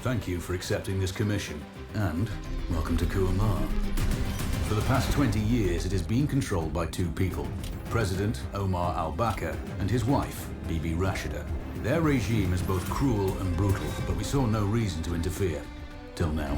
Thank you for accepting this commission, and welcome to Kuamar. For the past 20 years, it has been controlled by two people, President Omar al-Bakr and his wife, Bibi Rashida. Their regime is both cruel and brutal, but we saw no reason to interfere. Till now.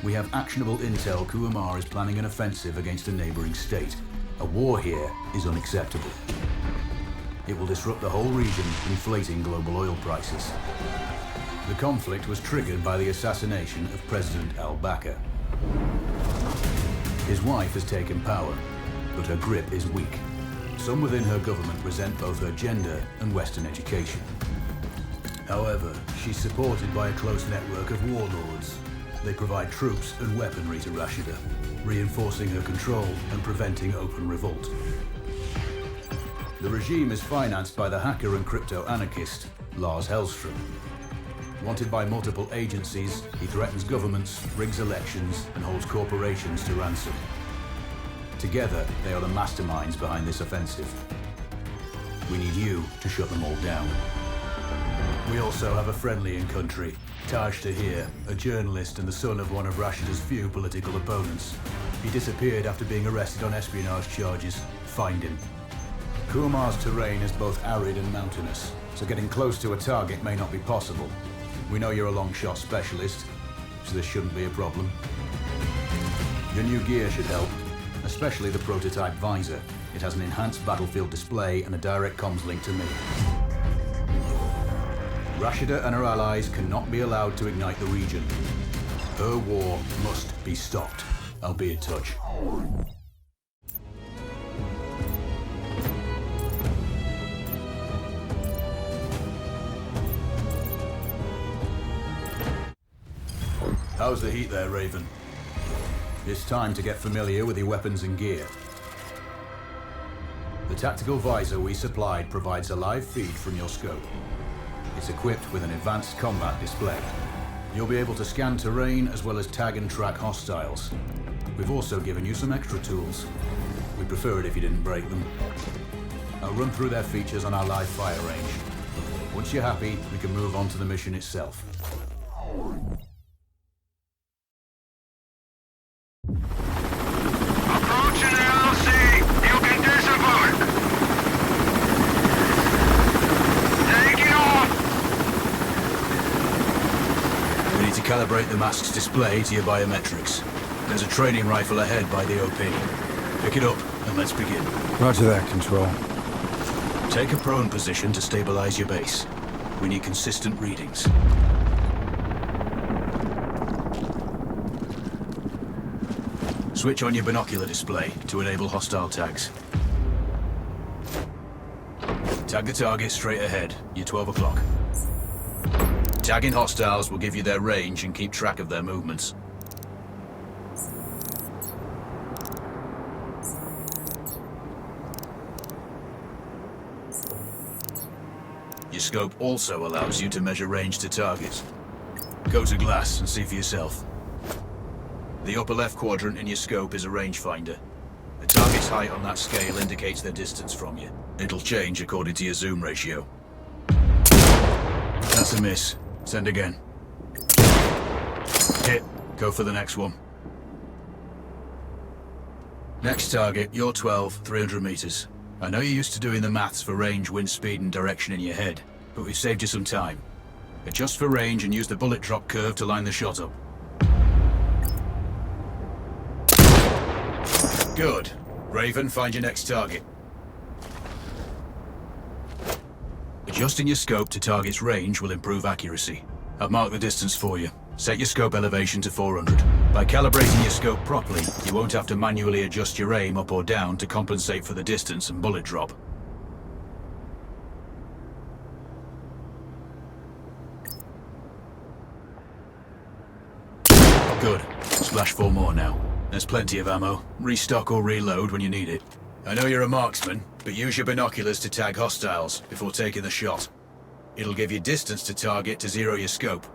We have actionable intel Kuamar is planning an offensive against a neighboring state. A war here is unacceptable. It will disrupt the whole region, inflating global oil prices. The conflict was triggered by the assassination of President al-Bakr. His wife has taken power, but her grip is weak. Some within her government resent both her gender and Western education. However, she's supported by a close network of warlords. They provide troops and weaponry to Rashida, reinforcing her control and preventing open revolt. The regime is financed by the hacker and crypto-anarchist, Lars Hellstrom. Wanted by multiple agencies, he threatens governments, rigs elections, and holds corporations to ransom. Together, they are the masterminds behind this offensive. We need you to shut them all down. We also have a friendly in country, Taj Tahir, a journalist and the son of one of Rashida's few political opponents. He disappeared after being arrested on espionage charges. Find him. Kuamar's terrain is both arid and mountainous, so getting close to a target may not be possible. We know you're a long shot specialist, so this shouldn't be a problem. Your new gear should help, especially the prototype visor. It has an enhanced battlefield display and a direct comms link to me. Rashida and her allies cannot be allowed to ignite the region. Her war must be stopped. I'll be in touch. How's the heat there, Raven? It's time to get familiar with your weapons and gear. The tactical visor we supplied provides a live feed from your scope. It's equipped with an advanced combat display. You'll be able to scan terrain as well as tag and track hostiles. We've also given you some extra tools. We'd prefer it if you didn't break them. I'll run through their features on our live fire range. Once you're happy, we can move on to the mission itself. Approaching the LC! You can disembark! Taking off! We need to calibrate the mask's display to your biometrics. There's a training rifle ahead by the OP. Pick it up and let's begin. Roger that, Control. Take a prone position to stabilize your base. We need consistent readings. Switch on your binocular display to enable hostile tags. Tag the target straight ahead. You're 12 o'clock. Tagging hostiles will give you their range and keep track of their movements. Your scope also allows you to measure range to targets. Go to glass and see for yourself. The upper left quadrant in your scope is a rangefinder. The target's height on that scale indicates their distance from you. It'll change according to your zoom ratio. That's a miss. Send again. Hit. Go for the next one. Next target, you're 12, 300 meters. I know you're used to doing the maths for range, wind speed and direction in your head, but we've saved you some time. Adjust for range and use the bullet drop curve to line the shot up. Good. Raven, find your next target. Adjusting your scope to target's range will improve accuracy. I've marked the distance for you. Set your scope elevation to 400. By calibrating your scope properly, you won't have to manually adjust your aim up or down to compensate for the distance and bullet drop. Good. Splash 4 more now. There's plenty of ammo. Restock or reload when you need it. I know you're a marksman, but use your binoculars to tag hostiles before taking the shot. It'll give you distance to target to zero your scope.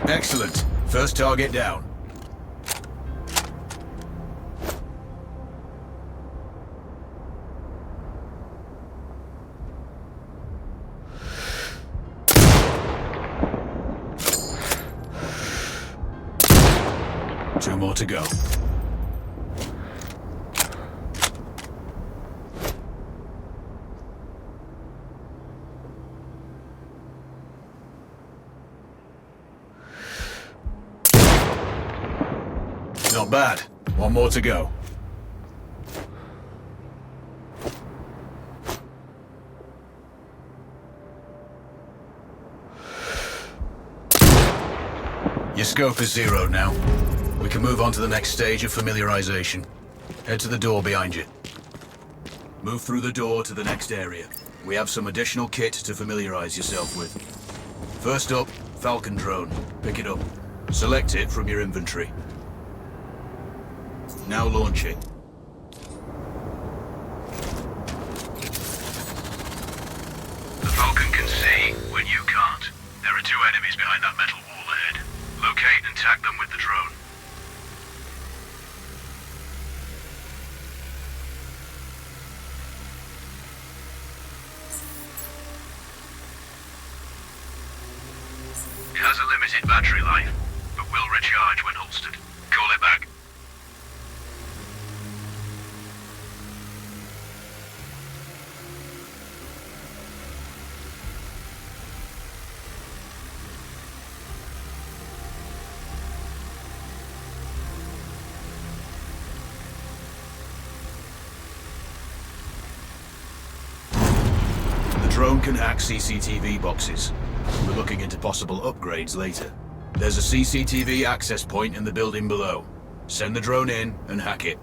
Excellent. First target down. Two more to go. Not bad. One more to go. Your scope is zeroed now. We can move on to the next stage of familiarization. Head to the door behind you. Move through the door to the next area. We have some additional kit to familiarize yourself with. First up, Falcon drone. Pick it up. Select it from your inventory. Now launch it. The Falcon can see when you can't. There are two enemies behind that metal wall ahead. Locate and tag them with the drone. It has a limited battery life, but will recharge when holstered. Call it back. The drone can hack CCTV boxes. We're looking into possible upgrades later. There's a CCTV access point in the building below. Send the drone in and hack it.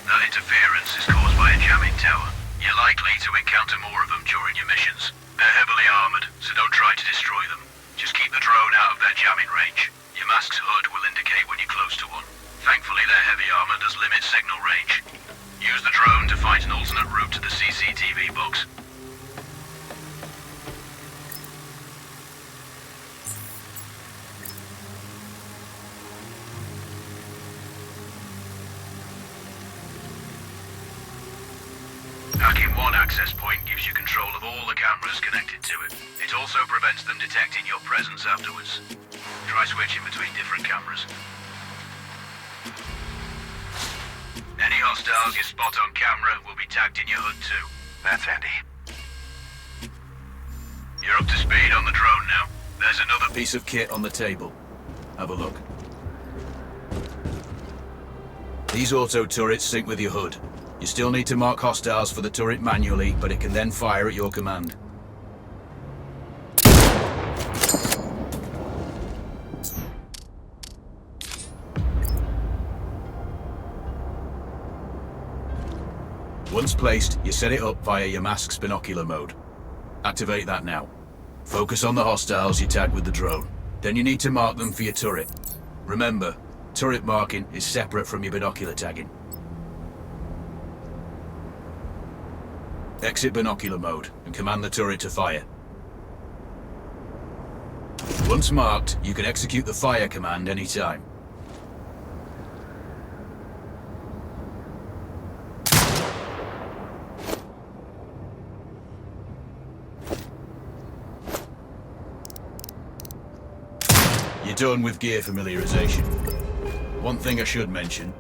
That interference is caused by a jamming tower. You're likely to encounter more of them during your missions. They're heavily armored, so don't try to destroy them. Just keep the drone out of their jamming range. Your mask's hood will indicate when you're close to one. Thankfully, their heavy armor does limit signal range. Use the drone to find an alternate route to the CCTV box. Hacking one access point gives you control of all the cameras connected to it. It also prevents them detecting your presence afterwards. Try switching between different cameras. Any hostiles you spot on camera will be tagged in your hood too. That's handy. You're up to speed on the drone now. There's another Piece of kit on the table. Have a look. These auto turrets sync with your hood. You still need to mark hostiles for the turret manually, but it can then fire at your command. Once placed, you set it up via your mask's binocular mode. Activate that now. Focus on the hostiles you tag with the drone. Then you need to mark them for your turret. Remember, turret marking is separate from your binocular tagging. Exit binocular mode and command the turret to fire. Once marked, you can execute the fire command anytime. You're done with gear familiarization. One thing I should mention,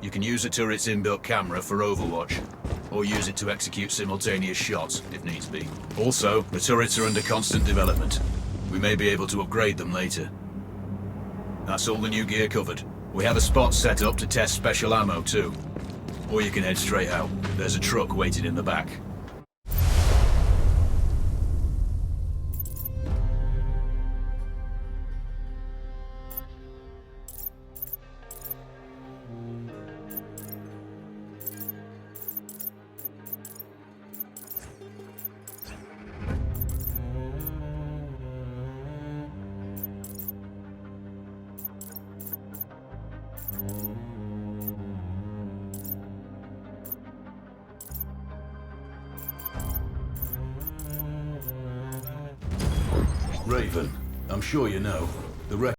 you can use a turret's inbuilt camera for overwatch, or use it to execute simultaneous shots, if needs be. Also, the turrets are under constant development. We may be able to upgrade them later. That's all the new gear covered. We have a spot set up to test special ammo too. Or you can head straight out. There's a truck waiting in the back. Ivan, I'm sure you know, the